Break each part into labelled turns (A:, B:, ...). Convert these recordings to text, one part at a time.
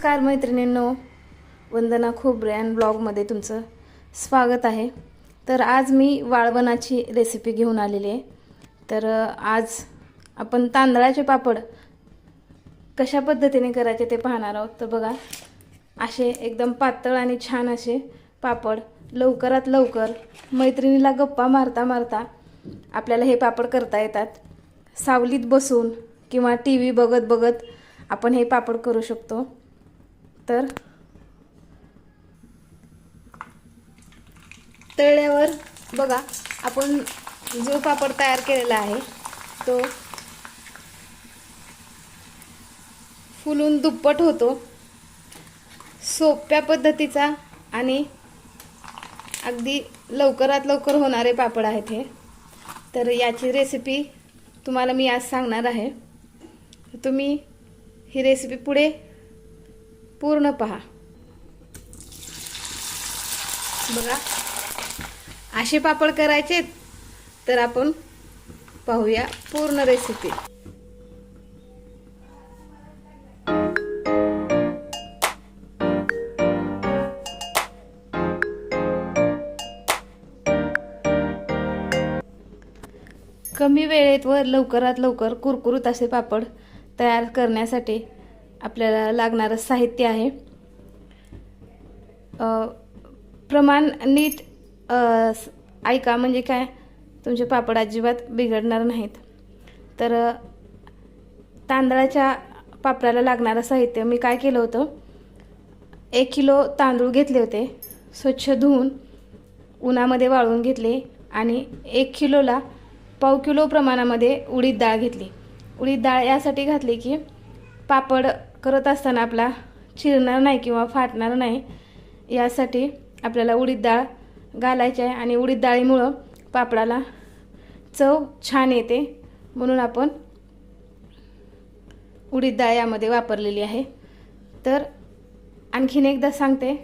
A: नमस्कार मैत्रिणींनो, वंदना खोबरे अँड ब्लॉगमध्ये तुमचं स्वागत आहे। तर आज मी वाळवणाची रेसिपी घेऊन आलेली आहे। तर आज आपण तांदळाचे पापड कशा पद्धतीने करायचे ते पाहणार आहोत। तर बघा, असे एकदम पातळ आणि छान असे पापड लवकरात लवकर मैत्रिणीला गप्पा मारता मारता आपल्याला हे पापड करता येतात। सावलीत बसून किंवा टीव्ही बघत बघत आपण हे पापड करू शकतो। तर तळल्यावर बघा, आपण जो पापड तयार केलेला आहे तो फुलून दुप्पट होतो। सोप्या पद्धतीचा आणि अगदी लवकरात लवकर होणारे पापड आहेत हे। तर याची रेसिपी तुम्हाला मी आज सांगणार आहे। तुम्ही ही रेसिपी पुढे पूर्ण पहा। बघा, असे पापड करायचे तर आपण पाहूया पूर्ण रेसिपी। कमी वेळेत व लवकरात लवकर कुरकुरीत असे पापड तयार करण्यासाठी आपल्याला लागणारं साहित्य आहे। प्रमाण नीट ऐका, म्हणजे काय, तुमचे पापड अजिबात बिघडणार नाहीत। तर तांदळाच्या पापडाला लागणारं साहित्य मी काय केलं होतं, 1 किलो तांदूळ घेतले होते, स्वच्छ धुवून उन्हामध्ये वाळवून घेतले आणि 1 किलोला पाव किलो प्रमाणामध्ये उडीद डाळ घेतली। उडीद डाळ यासाठी घातली की पापड करत असताना आपला चिरणार नाही किंवा फाटणार नाही, यासाठी आपल्याला उडीद डाळ घालायची आहे। आणि उडीद डाळीमुळं पापडाला चव छान येते, म्हणून आपण उडीद डाळ यामध्ये वापरलेली आहे। तर आणखीन एकदा सांगते,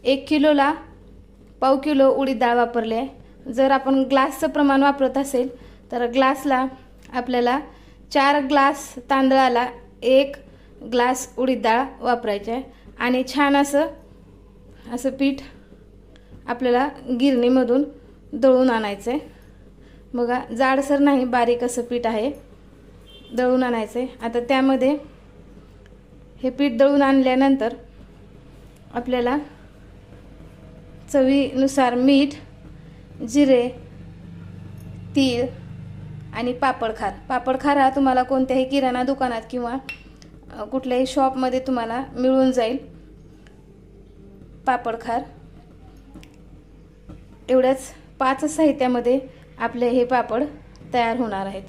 A: 1 किलोला पाव किलो उडीद डाळ वापरली आहे। जर आपण ग्लासचं प्रमाण वापरत असेल तर ग्लासला आपल्याला 4 ग्लास तांदळाला 1 ग्लास उडीद डाळ वापरायचे आहे। आणि छान असं पीठ आपल्याला गिरणीमधून दळून आणायचं आहे। बघा, जाडसर नाही, बारीक असं पीठ आहे, दळून आणायचं आहे। आता त्यामध्ये हे पीठ दळून आणल्यानंतर आपल्याला चवीनुसार मीठ, जिरे, तीळ आणि पापडखार। पापडखार हा तुम्हाला कोणत्याही किराणा दुकानात किंवा कुठल्याही शॉपमध्ये तुम्हाला मिळून जाईल। पापडखार एवढ्याच 5 साहित्यामध्ये आपले हे पापड तयार होणार आहेत।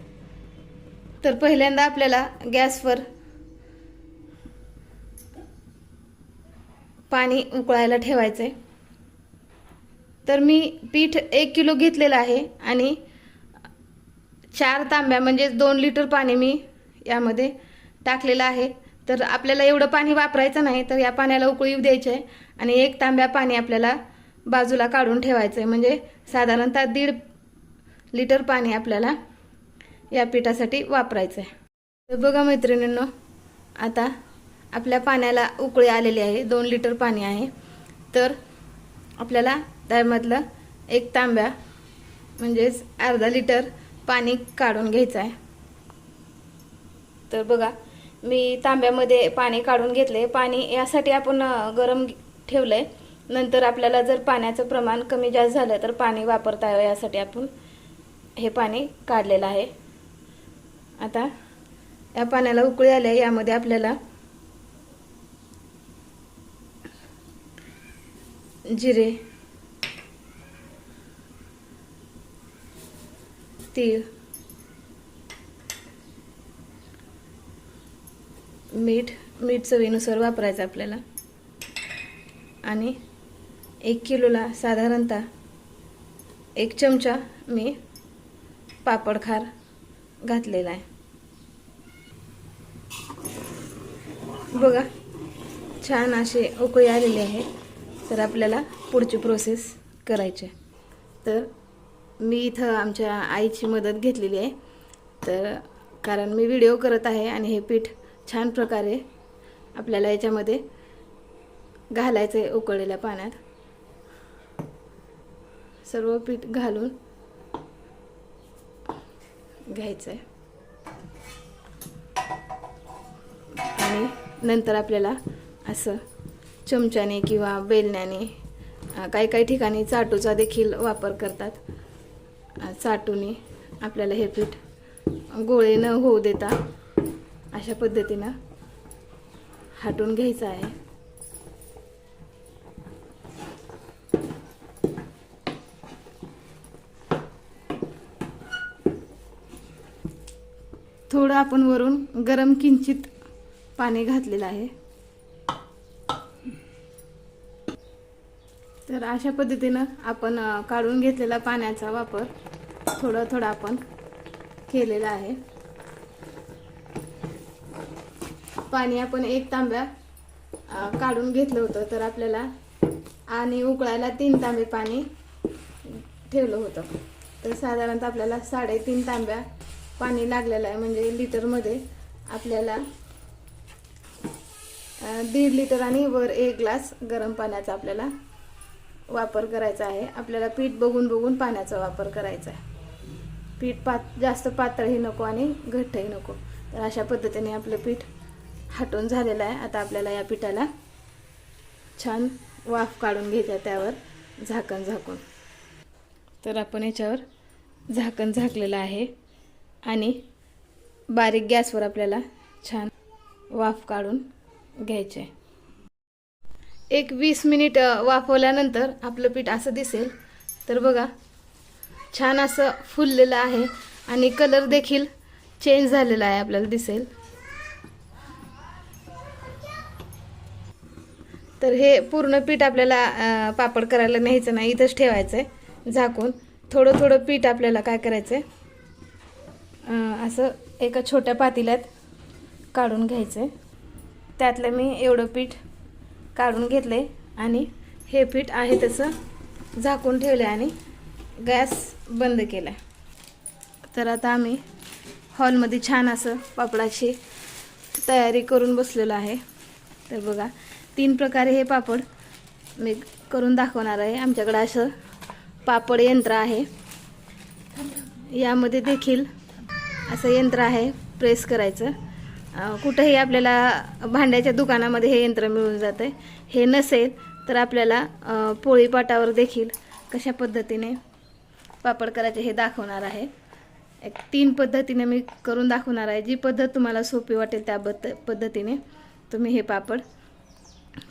A: तर पहिल्यांदा आपल्याला गॅसवर पाणी उकळायला ठेवायचे। तर मी पीठ 1 किलो घेतलेलं आहे आणि 4 तांब्या म्हणजे 2 लिटर पाणी मी यामध्ये टाकलेलं आहे। तर आपल्याला एवढं पाणी वापरायचं नाही, तर या पाण्याला उकळी येऊ द्यायची आहे आणि 1 तांब्या पाणी आपल्याला बाजूला काढून ठेवायचं आहे। म्हणजे साधारणतः 1.5 लिटर पाणी आपल्याला या पिठासाठी वापरायचं आहे। तर बघा मैत्रिणींनो, आता आपल्या पाण्याला उकळी आलेली आहे, 2 लिटर पाणी आहे। तर आपल्याला त्यामधलं 1 तांब्या म्हणजेच अर्धा लिटर पाणी काढून घ्यायचं आहे। तर बघा, मी तांब्यामध्ये पाणी काढून घेतले। पाणी यासाठी आपण गरम ठेवलंय, नंतर आपल्याला जर पाण्याचं प्रमाण कमी जास्त झालं तर पाणी वापरता यावं यासाठी आपण हे पाणी काढलेलं आहे। आता या पाण्याला उकळी आली, यामध्ये आपल्याला जिरे, तीळ, मीठ चवीनुसार वापरायचं आपल्याला। आणि 1 किलोला साधारणतः 1 चमचा मी पापडखार घातलेला आहे। बघा, छान अशी उकळी आलेली आहे। तर आपल्याला पुढची प्रोसेस करायची आहे। तर मी इथं आमच्या आईची मदत घेतलेली आहे, तर कारण मी व्हिडिओ करत आहे आणि हे पीठ छान प्रकारे आपल्याला याच्यामध्ये घालायचं आहे उकळलेल्या पाण्यात. सर्व पीठ घालून घ्यायचं आहे आणि नंतर आपल्याला असं चमच्याने किंवा बेलण्याने, काही काही ठिकाणी चाटूचा देखील वापर करतात, चाटूने आपल्याला हे पीठ गोळे न होऊ देता अशा पद्धतीनं हाटून घ्यायचं आहे. थोडं आपण वरून गरम किंचित पाणी घातलेलं आहे. तर अशा पद्धतीनं आपण काढून घेतलेला पाण्याचा वापर थोडा थोडा आपण केलेला आहे. पाणी आपण 1 तांब्या काढून घेतलं होतं, तर आपल्याला आणि उकळायला 3 तांबे पाणी ठेवलं होतं. तर साधारणतः आपल्याला 3.5 तांब्या पाणी लागलेलं आहे. म्हणजे लिटरमध्ये आपल्याला 1.5 लिटर आणि वर 1 ग्लास गरम पाण्याचा आपल्याला वापर करायचा आहे. आपल्याला पीठ बघून बघून पाण्याचा वापर करायचा आहे. पीठ जास्त पातळही नको आणि घट्टही नको. तर अशा पद्धतीने आपलं पीठ हाटून झालेलं आहे. आता आपल्याला या पिठाला छान वाफ काढून घ्यायचा, त्यावर झाकण झाकून. तर आपण याच्यावर झाकण झाकलेलं आहे आणि बारीक गॅसवर आपल्याला छान वाफ काढून घ्यायचे. एक 20 मिनिट वाफवल्यानंतर आपलं पीठ असं दिसेल. तर बघा, छान असं फुललेलं आहे आणि कलर देखील चेंज झालेला आहे, आपल्याला दिसेल. तर हे पूर्ण पीठ आपल्याला पापड करायला न्यायचं नाही, इथंच ठेवायचं आहे झाकून. थोडं थोडं पीठ आपल्याला काय करायचं आहे, असं एका छोट्या पातेल्यात काढून घ्यायचं आहे. त्यातलं मी एवढं पीठ काढून घेतले आणि हे पीठ आहे तसं झाकून ठेवले आणि गॅस बंद केला. तर आता आम्ही हॉलमध्ये छान असं पापडाची तयारी करून बसलेलो आहे. तर बघा, 3 प्रकारे हे पापड मी करून दाखवणार आहे. आमच्याकडे असं पापड यंत्र आहे. यामध्ये देखील असं यंत्र आहे प्रेस करायचं. कुठेही आपल्याला भांड्याच्या दुकानामध्ये हे यंत्र मिळून जातं. हे नसेल तर आपल्याला पोळीपाटावर देखील कशा पद्धतीने पापड करायचे हे दाखवणार आहे. 3 पद्धतीने मी करून दाखवणार आहे. जी पद्धत तुम्हाला सोपी वाटेल त्या पद्धतीने तुम्ही हे पापड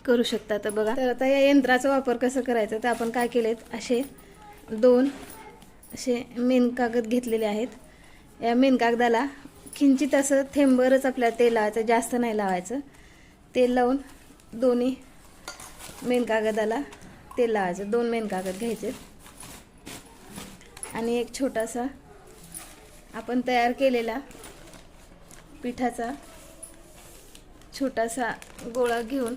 A: करू शकता. तर बघा, तर आता या यंत्राचा वापर कसं करायचा, तर आपण काय केलेत, असे 2 असे मेन कागद घेतलेले आहेत. या मेन कागदाला किंचित असं थेंबरच आपल्याला तेल लावायचं, जास्त नाही लावायचं. तेल लावून दोन्ही मेन कागदाला तेल लावायचं. 2 मेन कागद घ्यायचे आणि एक छोटासा आपण तयार केलेला पिठाचा छोटासा गोळा घेऊन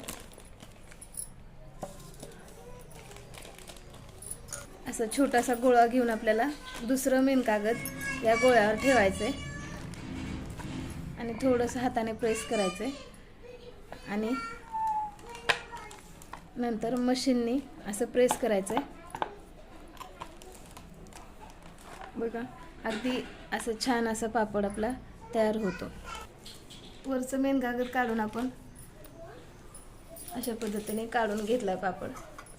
A: असं छोटासा गोळा घेऊन आपल्याला दुसरं मेन कागद या गोळ्यावर ठेवायचे आणि थोडंसं हाताने प्रेस करायचे आणि नंतर मशीननी असं प्रेस करायचं. बघा, अगदी असं छान असा पापड आपला तयार होतो. वरचं मेन कागद काढून आपण अशा पद्धतीने काढून घेतला पापड.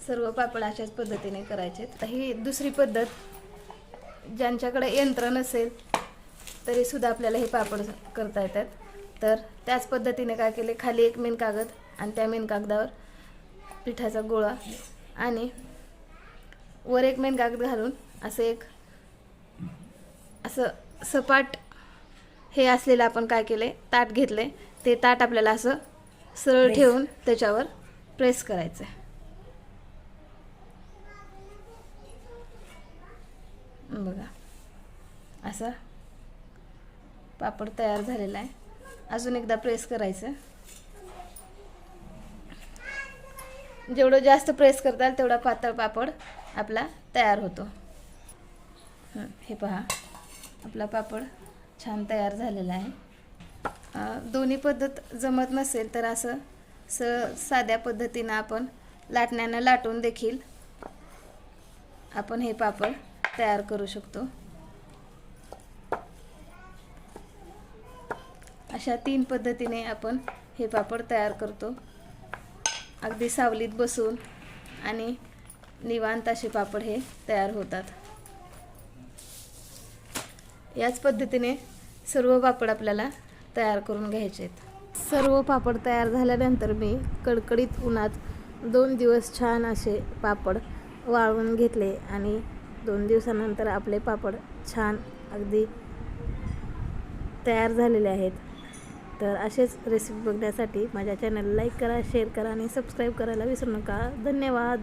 A: सर्व पापड अशाच पद्धतीने करायचे. तर ही दुसरी पद्धत, ज्यांच्याकडे यंत्र नसेल तरी सुद्धा आपल्याला हे पापड करता येतात. तर त्याच पद्धतीने काय केले, खाली एक मेन कागद आणि त्या मेन कागदावर पिठाचा गोळा आणि वर एक मेन कागद घालून असं सपाट हे असलेलं आपण काय केले, ताट घेतले. ते ताट आपल्याला असं सरळ ठेवून त्याच्यावर प्रेस करायचं. बघा, असा पापड तयार झालेला आहे. अजून एकदा प्रेस करायचं. जेवढं जास्त प्रेस करताल तेवढा पातळ पापड आपला तयार होतो. हे पहा, आपला पापड छान तयार झालेला आहे. दोन्ही पद्धत जमत नसेल तर असं साध्या पद्धतीनं आपण लाटण्यानं लाटून देखील आपण हे पापड तयार करू शकतो। अशा 3 पद्धतीने आपण हे पापड तयार करतो। अगदी सावलीत बसून आणि निवांत असे पापड हे तयार होतात। याच पद्धतीने सर्व पापड आपल्याला तयार करून घ्यायचे आहेत। सर्व पापड तयार झाल्यानंतर मी कडकडीत उन्हात 2 दिवस छान असे पापड वाळवून घेतले आणि 2 दिवसानंतर आपले पापड छान अगदी तयार झालेले आहेत। तर असेच रेसिपी बघण्यासाठी माझ्या चॅनलला लाईक करा, शेअर करा आणि सबस्क्राईब करायला विसरू नका। धन्यवाद।